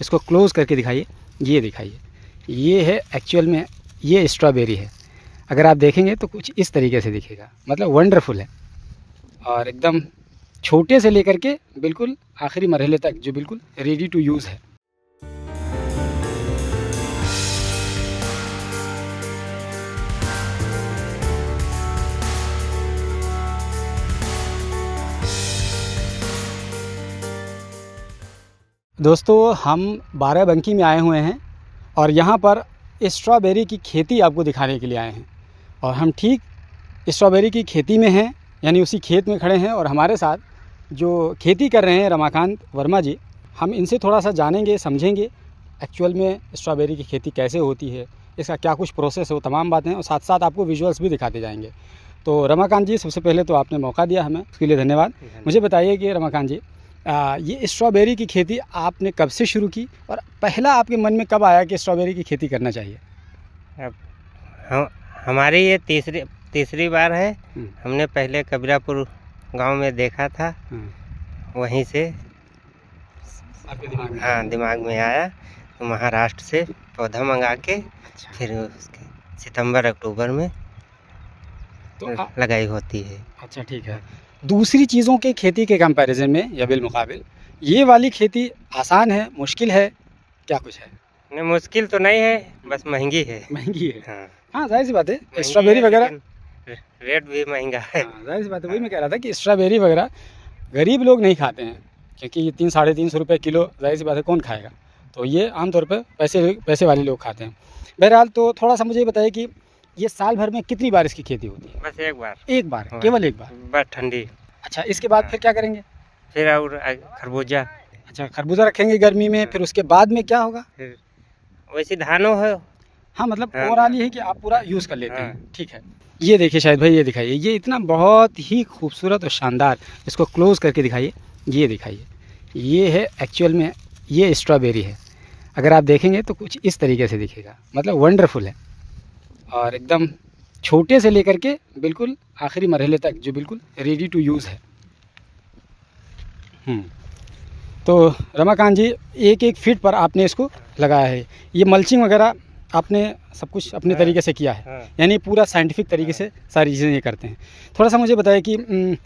इसको क्लोज़ करके दिखाइए, ये दिखाइए, ये है एक्चुअल में ये स्ट्रॉबेरी है। अगर आप देखेंगे तो कुछ इस तरीके से दिखेगा, मतलब वंडरफुल है और एकदम छोटे से लेकर के बिल्कुल आखिरी मरहले तक जो बिल्कुल रेडी टू यूज़ है। दोस्तों हम बाराबंकी में आए हुए हैं और यहाँ पर स्ट्रॉबेरी की खेती आपको दिखाने के लिए आए हैं और हम ठीक स्ट्रॉबेरी की खेती में हैं, यानी उसी खेत में खड़े हैं और हमारे साथ जो खेती कर रहे हैं रमाकांत वर्मा जी, हम इनसे थोड़ा सा जानेंगे समझेंगे एक्चुअल में स्ट्रॉबेरी की खेती कैसे होती है, इसका क्या कुछ प्रोसेस है, वो तमाम बातें, और साथ साथ आपको विजुअल्स भी दिखाते जाएंगे। तो रमाकांत जी, सबसे पहले तो आपने मौका दिया हमें, उसके लिए धन्यवाद। मुझे बताइए कि रमाकांत जी, ये स्ट्रॉबेरी की खेती आपने कब से शुरू की और पहला आपके मन में कब आया कि स्ट्रॉबेरी की खेती करना चाहिए? अब हमारी ये तीसरी बार है। हमने पहले कबीरापुर गांव में देखा था, वहीं से आपके दिमाग में? हाँ, दिमाग में आया तो महाराष्ट्र से पौधा मंगा के फिर उसके सितंबर अक्टूबर में तो लगाई होती है। अच्छा, ठीक है। दूसरी चीज़ों के खेती के कंपैरिजन में या बिलमुकाबिल ये वाली खेती आसान है, मुश्किल है, क्या कुछ है? नहीं, मुश्किल तो नहीं है, बस महंगी है। महंगी है? हाँ, हाँ, जाहिर सी बात है, स्ट्रॉबेरी वगैरह रेट भी महंगा है। हाँ, जाहिर सी बात है, वही मैं कह रहा था कि स्ट्रॉबेरी वगैरह गरीब लोग नहीं खाते हैं, क्योंकि ये 300-350 रुपये किलो, जाहिर सी बात है कौन खाएगा। तो ये आमतौर पर पैसे वाले लोग खाते हैं। बहरहाल, तो थोड़ा सा मुझे बताइए कि ये साल भर में कितनी बार इसकी खेती होती है? बस एक बार। एक बार, केवल एक बार? बस ठंडी। अच्छा, इसके बाद फिर क्या करेंगे? फिर और खरबूजा। अच्छा, खरबूजा रखेंगे गर्मी में, फिर उसके बाद में क्या होगा? फिर वैसे धानो है। हाँ, मतलब हाँ। ओवरऑल ये है कि आप पूरा यूज़ कर लेते हाँ। हैं। ठीक है, ये देखिए शायद भाई, ये दिखाइए, ये इतना बहुत ही खूबसूरत और शानदार, इसको क्लोज़ करके दिखाइए, ये दिखाइए, ये है एक्चुअल में ये स्ट्रॉबेरी है। अगर आप देखेंगे तो कुछ इस तरीके से दिखेगा, मतलब वंडरफुल है और एकदम छोटे से लेकर के बिल्कुल आखिरी मरहले तक जो बिल्कुल रेडी टू यूज़ है। तो रमाकांत जी, एक फीट पर आपने इसको लगाया है, ये मल्चिंग वगैरह आपने सब कुछ अपने तरीके से किया है? हाँ। यानी पूरा साइंटिफिक तरीके से सारी चीज़ें ये करते हैं। थोड़ा सा मुझे बताइए कि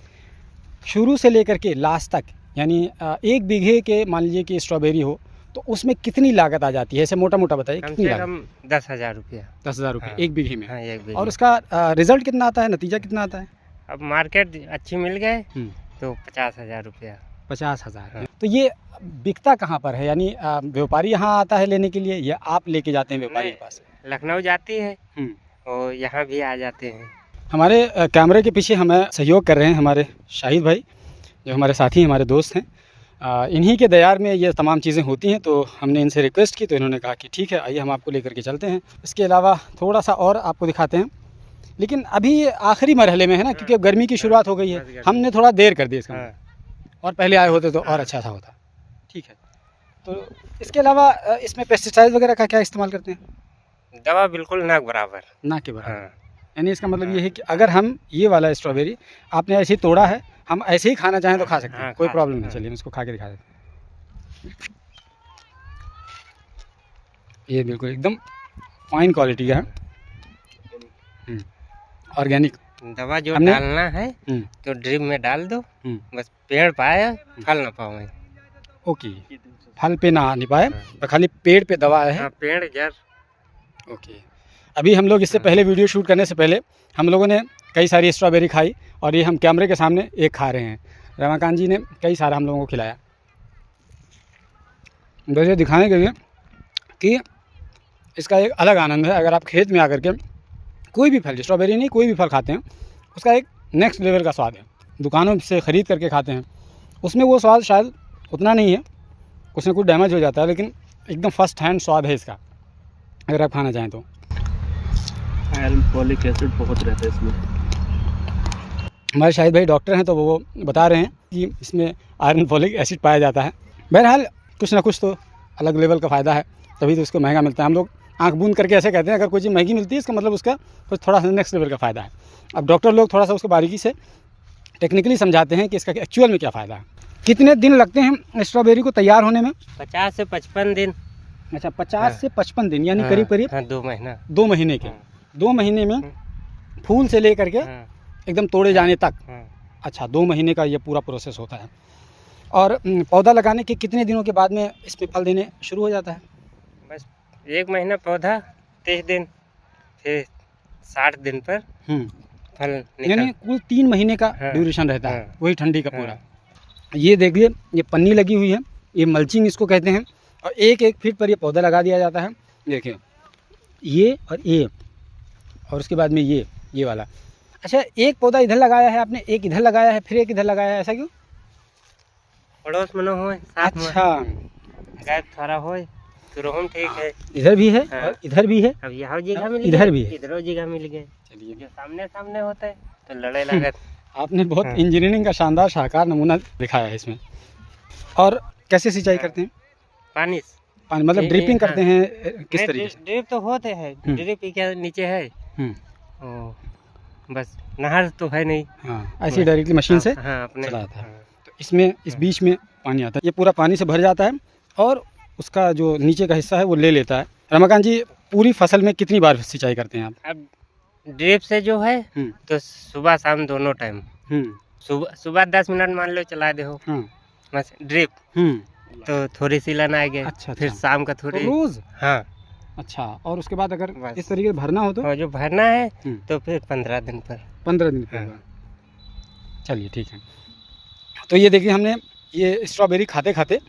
शुरू से लेकर के लास्ट तक, यानी 1 बीघे के मान लीजिए कि स्ट्रॉबेरी हो तो उसमें कितनी लागत आ जाती है? ऐसे मोटा मोटा बताइए, कम कितनी से लागत? कम 10,000 रुपया। 10,000 रुपये हाँ। 1 बीघे में? हाँ, एक बीघे। और उसका रिजल्ट कितना आता है, नतीजा कितना आता है? अब मार्केट अच्छी मिल गए तो 50,000 रुपया। 50,000। हाँ। तो ये बिकता कहाँ पर है, यानी व्यापारी यहाँ आता है लेने के लिए या आप लेके जाते हैं व्यापारी के पास? लखनऊ जाती है और यहाँ भी आ जाते हैं। हमारे कैमरे के पीछे हमें सहयोग कर रहे हैं हमारे शाहिद भाई, जो हमारे साथी हमारे दोस्त हैं। इन्हीं के दयार में ये तमाम चीज़ें होती हैं, तो हमने इनसे रिक्वेस्ट की तो इन्होंने कहा कि ठीक है, आइए हम आपको लेकर के चलते हैं। इसके अलावा थोड़ा सा और आपको दिखाते हैं, लेकिन अभी ये आखिरी मरहले में है ना, क्योंकि अब गर्मी की शुरुआत हो गई है, हमने थोड़ा देर कर दी इसका, और पहले आए होते तो और अच्छा सा होता। ठीक है, तो इसके अलावा इसमें पेस्टिसाइड वगैरह का क्या इस्तेमाल करते हैं? दवा बिल्कुल ना बराबर। ना के बराबर। हाँ। यानी इसका मतलब ये है कि अगर हम ये वाला स्ट्रॉबेरी आपने ऐसे ही तोड़ा है, हम ऐसे ही खाना चाहें तो खा सकते हैं, हाँ, कोई खा प्रॉब्लम सकते नहीं। हैं। चलिए हम इसको खा के दिखा देते हैं। ये बिल्कुल एकदम फाइन क्वालिटी का है, ऑर्गेनिक। दवा जो हमने- डालना है तो ड्रिप में डाल दो, बस पेड़ पाए फल ना पाए। ओके, फल पे ना नहीं पाए, तो खाली पेड़ पे दवा है। हाँ, पेड़ जड़। ओके, अभी हम लोग इससे पहले वीडियो शूट करने से पहले हम लोगों ने कई सारी स्ट्रॉबेरी खाई और ये हम कैमरे के सामने एक खा रहे हैं। रमाकांत जी ने कई सारा हम लोगों को खिलाया, वैसे दिखाने के लिए कि इसका एक अलग आनंद है। अगर आप खेत में आकर के कोई भी फल, स्ट्रॉबेरी नहीं कोई भी फल खाते हैं, उसका एक नेक्स्ट लेवल का स्वाद है। दुकानों से ख़रीद करके खाते हैं, उसमें वो स्वाद शायद उतना नहीं है, कुछ ना कुछ डैमेज हो जाता है, लेकिन एकदम फर्स्ट हैंड स्वाद है इसका, अगर आप खाना चाहें तो। आयरन फॉलिक एसिड बहुत रहता है इसमें। हमारे शाहिद भाई डॉक्टर हैं, तो वो बता रहे हैं कि इसमें आयरन फॉलिक एसिड पाया जाता है। बहरहाल कुछ ना कुछ तो अलग लेवल का फ़ायदा है, तभी तो उसको महंगा मिलता है। हम लोग आंख बूंद करके ऐसे कहते हैं, अगर कोई चीज़ महंगी मिलती है इसका मतलब उसका कुछ थोड़ा सा नेक्स्ट लेवल का फ़ायदा है। अब डॉक्टर लोग थोड़ा सा उसको बारीकी से टेक्निकली समझाते हैं कि इसका एक्चुअल में क्या फ़ायदा है। कितने दिन लगते हैं स्ट्रॉबेरी को तैयार होने में? 50 से 55 दिन। अच्छा, 50 से 55 दिन, यानी करीब करीब 2 महीना। 2 महीने के। 2 महीने में फूल से लेकर के एकदम तोड़े जाने तक। अच्छा, 2 महीने का ये पूरा प्रोसेस होता है। और पौधा लगाने के कितने दिनों के बाद में इसमें फल देने शुरू हो जाता है? बस 1 महीना पौधा, 30 दिन, फिर 60 दिन पर फल निकल। यानी कुल 3 महीने का हाँ, ड्यूरेशन रहता है, हाँ, वही ठंडी का हाँ। पूरा। ये देखिए, ये पन्नी लगी हुई है, ये मल्चिंग इसको कहते हैं, और 1-1 फीट पर ये पौधा लगा दिया जाता है। देखिए, ये और ये, और उसके बाद में ये वाला। अच्छा, एक पौधा इधर लगाया है आपने, एक इधर लगाया है, फिर एक इधर लगाया है, ऐसा क्यों? पड़ोस में न हो, साथ में। अच्छा, गैप थोड़ा हो तो रोहम ठीक है। इधर भी है हाँ। और इधर भी है, अब यहाँ जगह मिल इधर गई, भी है। इधरों जगह मिल गए। चलिए, जो सामने सामने होता है तो लड़ाई लागत। आपने बहुत हाँ। इंजीनियरिंग का शानदार शाहकार नमूना दिखाया है इसमें। और कैसे सिंचाई करते हैं? पानी पानी मतलब ड्रिपिंग हाँ। करते हैं, किस नहीं, तरीके से? ड्रिप तो होते हैं, ड्रिप के नीचे है। ओ, बस नहर तो है नहीं। हाँ, ऐसे डायरेक्टली मशीन से हाँ, अपने चलाता है। तो इसमें इस बीच में पानी आता है, ये पूरा पानी से भर जाता है और उसका जो नीचे का हिस्सा है वो ले लेता है। रमाकांत जी, पूरी फसल में कितनी बार सिंचाई करते हैं आप? अब ड्रिप से जो है तो सुबह शाम दोनों टाइम। सुबह 10 मिनट मान लो चला दे हो, बस ड्रिप तो थोड़ी सी लाना आएगी। अच्छा, फिर शाम का थोड़ी। रोज? हाँ। अच्छा, और उसके बाद अगर बस। इस तरीके से भरना हो तो? और जो भरना है तो फिर 15 दिन पर। 15 दिन पर हाँ। होगा। चलिए, ठीक है। तो ये देखिए, हमने ये स्ट्रॉबेरी खाते खाते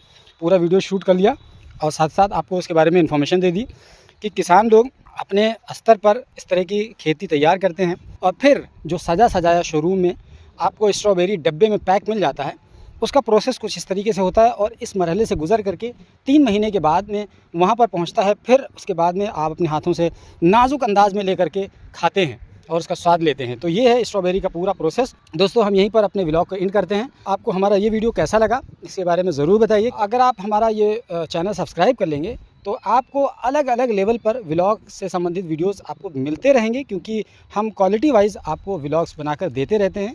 पूरा वीडियो शूट कर लिया और साथ साथ आपको उसके बारे में इन्फॉर्मेशन दे दी कि किसान लोग अपने स्तर पर इस तरह की खेती तैयार करते हैं और फिर जो सजा सजाया शोरूम में आपको स्ट्रॉबेरी डब्बे में पैक मिल जाता है, उसका प्रोसेस कुछ इस तरीके से होता है और इस मरहले से गुजर करके 3 महीने के बाद में वहाँ पर पहुँचता है। फिर उसके बाद में आप अपने हाथों से नाजुक अंदाज में लेकर के खाते हैं और उसका स्वाद लेते हैं। तो ये है स्ट्रॉबेरी का पूरा प्रोसेस। दोस्तों, हम यहीं पर अपने व्लॉग को एंड करते हैं। आपको हमारा ये वीडियो कैसा लगा इसके बारे में ज़रूर बताइए। अगर आप हमारा ये चैनल सब्सक्राइब कर लेंगे तो आपको अलग अलग लेवल पर व्लॉग से संबंधित वीडियोस आपको मिलते रहेंगे, क्योंकि हम क्वालिटी वाइज आपको व्लॉग्स बनाकर देते रहते हैं।